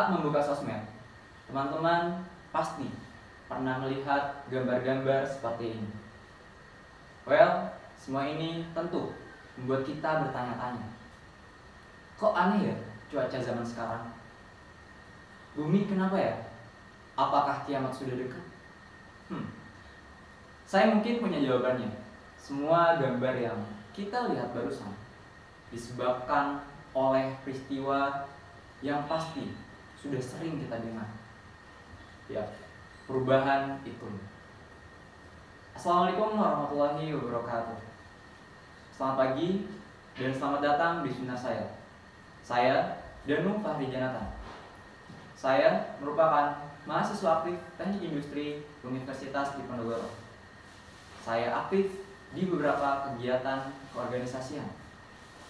Saat membuka sosmed, teman-teman pasti pernah melihat gambar-gambar seperti ini. Well, semua ini tentu membuat kita bertanya-tanya, kok aneh ya cuaca zaman sekarang? Bumi kenapa ya? Apakah kiamat sudah dekat? Saya mungkin punya jawabannya. Semua gambar yang kita lihat barusan disebabkan oleh peristiwa yang pasti sudah sering kita dengar. Ya, perubahan iklim. Assalamualaikum warahmatullahi wabarakatuh. Selamat pagi dan selamat datang di seminar saya. Saya Danu Fahri Janatan. Saya merupakan mahasiswa aktif Teknik Industri Universitas Diponegoro. Saya aktif di beberapa kegiatan keorganisasian,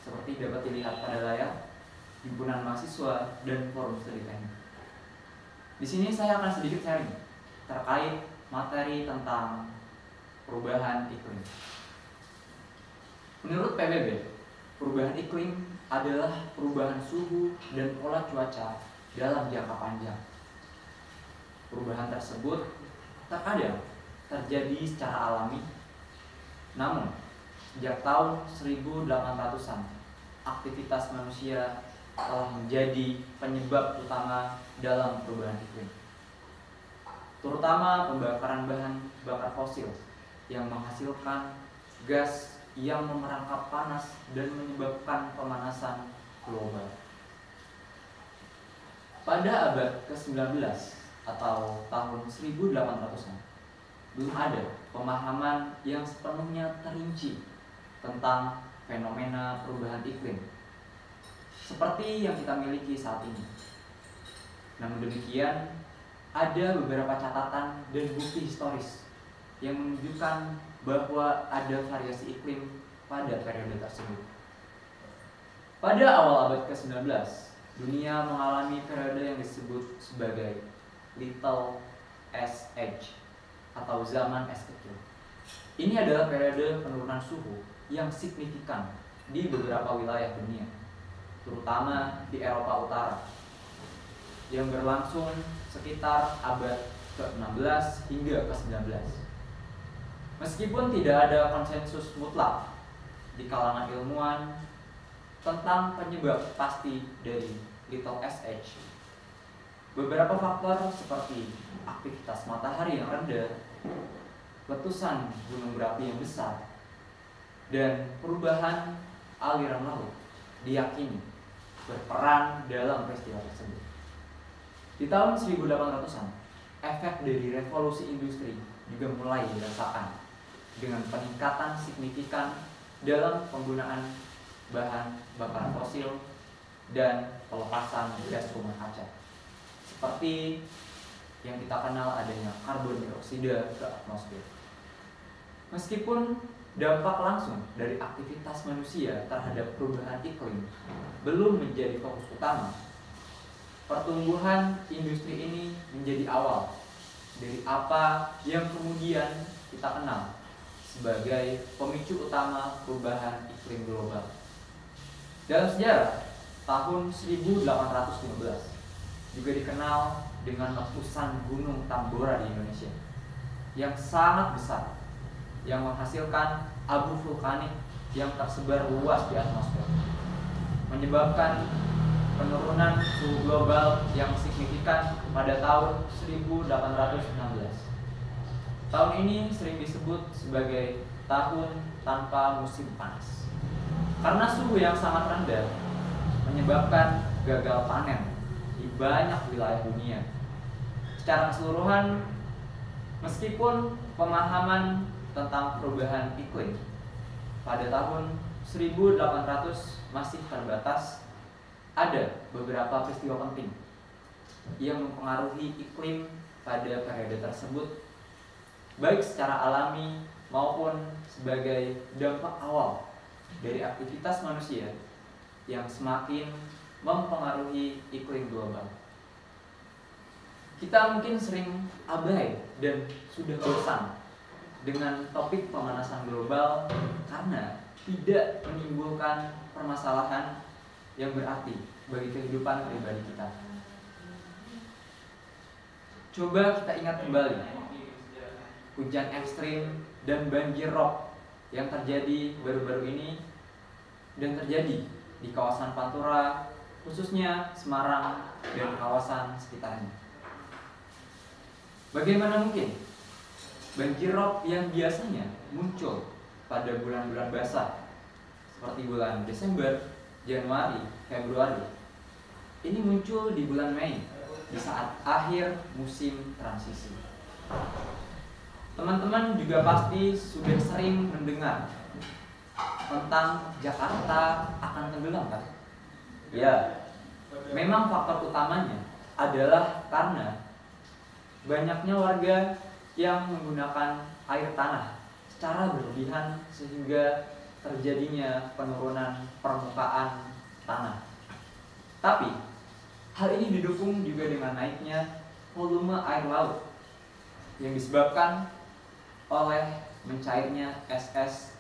seperti dapat dilihat pada layar, himpunan mahasiswa, dan forum studi teknik. Di sini saya akan sedikit sharing terkait materi tentang perubahan iklim. Menurut PBB, perubahan iklim adalah perubahan suhu dan pola cuaca dalam jangka panjang. Perubahan tersebut terkadang terjadi secara alami, namun sejak tahun 1800-an, aktivitas manusia telah menjadi penyebab utama dalam perubahan iklim, terutama pembakaran bahan bakar fosil yang menghasilkan gas yang memerangkap panas dan menyebabkan pemanasan global. Pada abad ke-19 atau tahun 1800-an, belum ada pemahaman yang sepenuhnya terinci tentang fenomena perubahan iklim seperti yang kita miliki saat ini. Namun demikian, ada beberapa catatan dan bukti historis yang menunjukkan bahwa ada variasi iklim pada periode tersebut. Pada awal abad ke-19, dunia mengalami periode yang disebut sebagai Little Ice Age atau zaman es kecil. Ini adalah periode penurunan suhu yang signifikan di beberapa wilayah dunia, terutama di Eropa Utara, yang berlangsung sekitar abad ke-16 hingga ke-19. Meskipun tidak ada konsensus mutlak di kalangan ilmuwan tentang penyebab pasti dari Little Ice Age, beberapa faktor seperti aktivitas matahari yang rendah, letusan gunung berapi yang besar, dan perubahan aliran laut diyakini berperan dalam peristiwa tersebut. Di tahun 1800-an, efek dari revolusi industri juga mulai dirasakan dengan peningkatan signifikan dalam penggunaan bahan bakar fosil dan pelepasan gas rumah kaca, seperti yang kita kenal adanya karbon dioksida ke atmosfer. Meskipun dampak langsung dari aktivitas manusia terhadap perubahan iklim belum menjadi fokus utama, pertumbuhan industri ini menjadi awal dari apa yang kemudian kita kenal sebagai pemicu utama perubahan iklim global. Dalam sejarah, tahun 1815 juga dikenal dengan letusan Gunung Tambora di Indonesia yang sangat besar, yang menghasilkan abu vulkanik yang tersebar luas di atmosfer, menyebabkan penurunan suhu global yang signifikan pada tahun 1816. Tahun ini sering disebut sebagai tahun tanpa musim panas, karena suhu yang sangat rendah menyebabkan gagal panen di banyak wilayah dunia. Secara keseluruhan, meskipun pemahaman tentang perubahan iklim pada tahun 1800 masih terbatas, ada beberapa peristiwa penting yang mempengaruhi iklim pada periode tersebut, baik secara alami maupun sebagai dampak awal dari aktivitas manusia yang semakin mempengaruhi iklim global. Kita mungkin sering abai dan sudah bosan dengan topik pemanasan global karena tidak menimbulkan permasalahan yang berarti bagi kehidupan pribadi kita. Coba kita ingat kembali hujan ekstrim dan banjir rob yang terjadi baru-baru ini dan terjadi di kawasan Pantura, khususnya Semarang dan kawasan sekitarnya. Bagaimana mungkin banjir rob yang biasanya muncul pada bulan-bulan basah seperti bulan Desember, Januari, Februari ini muncul di bulan Mei di saat akhir musim transisi? Teman-teman juga pasti sudah sering mendengar tentang Jakarta akan tenggelam, kan? Ya, memang faktor utamanya adalah karena banyaknya warga yang menggunakan air tanah secara berlebihan sehingga terjadinya penurunan permukaan tanah. Tapi hal ini didukung juga dengan naiknya volume air laut yang disebabkan oleh mencairnya es-es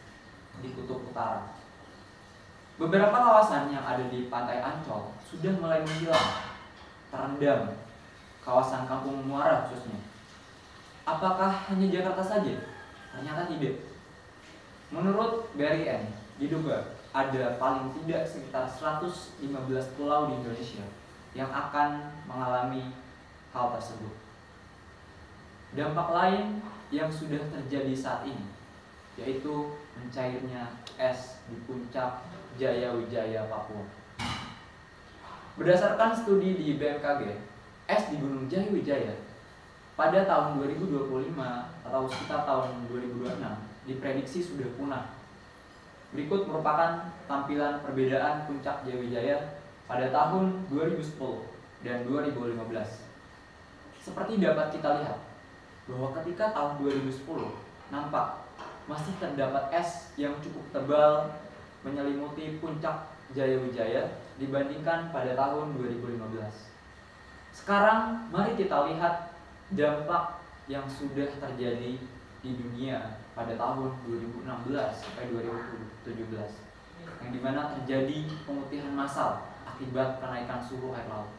di kutub utara. Beberapa kawasan yang ada di pantai Ancol sudah mulai menghilang, terendam, kawasan Kampung Muara khususnya. Apakah hanya Jakarta saja? Ternyata tidak. Menurut BRIN, diduga ada paling tidak sekitar 115 pulau di Indonesia yang akan mengalami hal tersebut. Dampak lain yang sudah terjadi saat ini yaitu mencairnya es di puncak Jaya Wijaya, Papua. Berdasarkan studi di BMKG, es di Gunung Jaya Wijaya pada tahun 2025 atau sekitar tahun 2026 diprediksi sudah punah. Berikut merupakan tampilan perbedaan puncak Jaya Wijaya pada tahun 2010 dan 2015. Seperti dapat kita lihat bahwa ketika tahun 2010 nampak masih terdapat es yang cukup tebal menyelimuti puncak Jaya Wijaya dibandingkan pada tahun 2015. Sekarang mari kita lihat dampak yang sudah terjadi di dunia pada tahun 2016 sampai 2017 yang dimana terjadi pemutihan massal akibat kenaikan suhu air laut,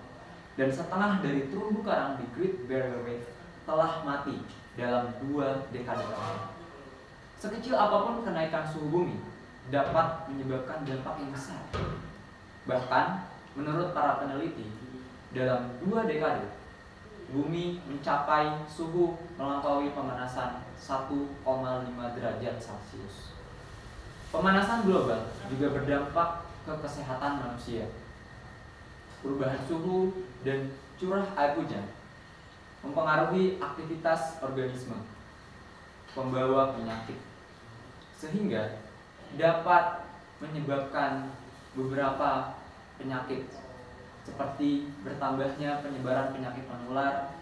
dan setengah dari terumbu karang di Great Barrier Reef telah mati dalam 2 dekade terakhir. Sekecil apapun kenaikan suhu bumi dapat menyebabkan dampak yang besar. Bahkan menurut para peneliti, dalam 2 dekade bumi mencapai suhu melampaui pemanasan 1,5 derajat Celcius. Pemanasan global juga berdampak ke kesehatan manusia. Perubahan suhu dan curah air hujan mempengaruhi aktivitas organisme pembawa penyakit, sehingga dapat menyebabkan beberapa penyakit seperti bertambahnya penyebaran penyakit menular,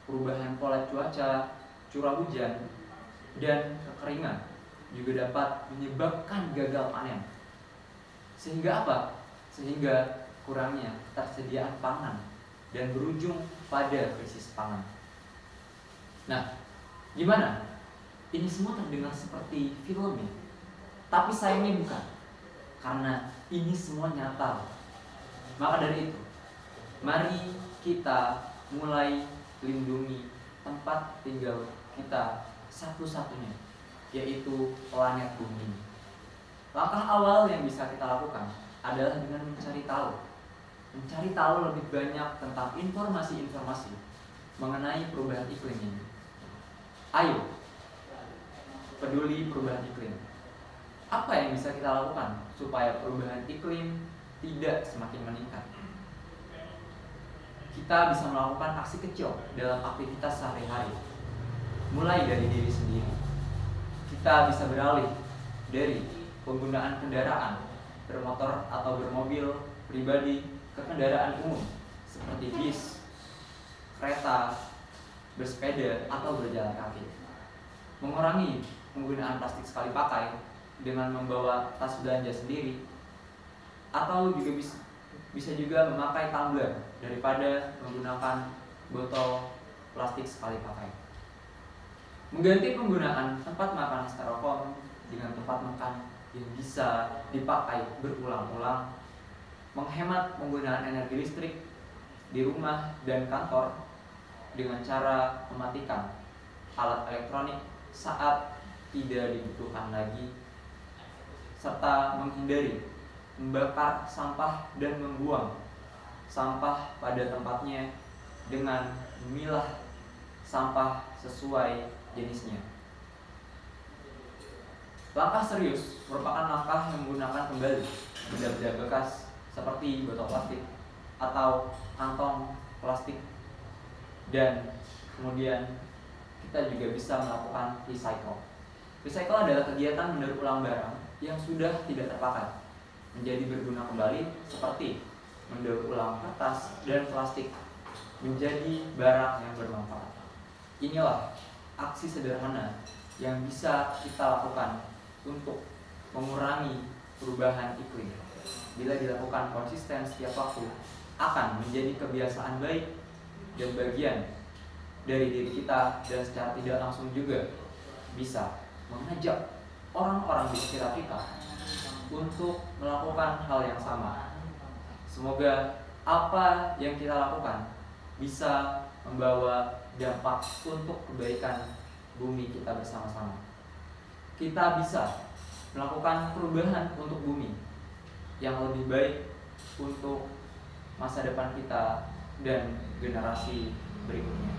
perubahan pola cuaca, curah hujan, dan kekeringan juga dapat menyebabkan gagal panen. Sehingga apa? Sehingga kurangnya ketersediaan pangan dan berujung pada krisis pangan. Nah, gimana? Ini semua terdengar seperti film ya, tapi sayangnya bukan, karena ini semua nyata. Maka dari itu, mari kita mulai lindungi tempat tinggal kita satu-satunya, yaitu planet bumi. Langkah awal yang bisa kita lakukan adalah dengan mencari tahu lebih banyak tentang informasi-informasi mengenai perubahan iklim ini. Ayo, peduli perubahan iklim. Apa yang bisa kita lakukan supaya perubahan iklim tidak semakin meningkat? Kita bisa melakukan aksi kecil dalam aktivitas sehari-hari, mulai dari diri sendiri. Kita bisa beralih dari penggunaan kendaraan bermotor atau bermobil pribadi ke kendaraan umum seperti bis, kereta, bersepeda, atau berjalan kaki. Mengurangi penggunaan plastik sekali pakai dengan membawa tas belanja sendiri, atau juga bisa juga memakai tumbler daripada menggunakan botol plastik sekali pakai. Mengganti penggunaan tempat makan styrofoam dengan tempat makan yang bisa dipakai berulang-ulang, menghemat penggunaan energi listrik di rumah dan kantor, dengan cara mematikan alat elektronik saat tidak dibutuhkan lagi, serta menghindari membakar sampah dan membuang sampah pada tempatnya dengan memilah sampah sesuai jenisnya. Langkah serius merupakan langkah yang menggunakan kembali benda-benda bekas seperti botol plastik atau kantong plastik, dan kemudian kita juga bisa melakukan recycle. Recycle adalah kegiatan mendaur ulang barang yang sudah tidak terpakai menjadi berguna kembali, seperti mendaur ulang kertas dan plastik menjadi barang yang bermanfaat. Inilah aksi sederhana yang bisa kita lakukan untuk mengurangi perubahan iklim. Bila dilakukan konsisten setiap waktu, akan menjadi kebiasaan baik dan bagian dari diri kita, dan secara tidak langsung juga bisa mengajak orang-orang di sekitar kita untuk melakukan hal yang sama. Semoga apa yang kita lakukan bisa membawa dampak untuk kebaikan bumi kita bersama-sama. Kita bisa melakukan perubahan untuk bumi yang lebih baik untuk masa depan kita dan generasi berikutnya.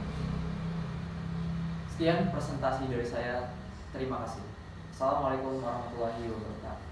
Sekian presentasi dari saya. Terima kasih. Assalamualaikum warahmatullahi wabarakatuh.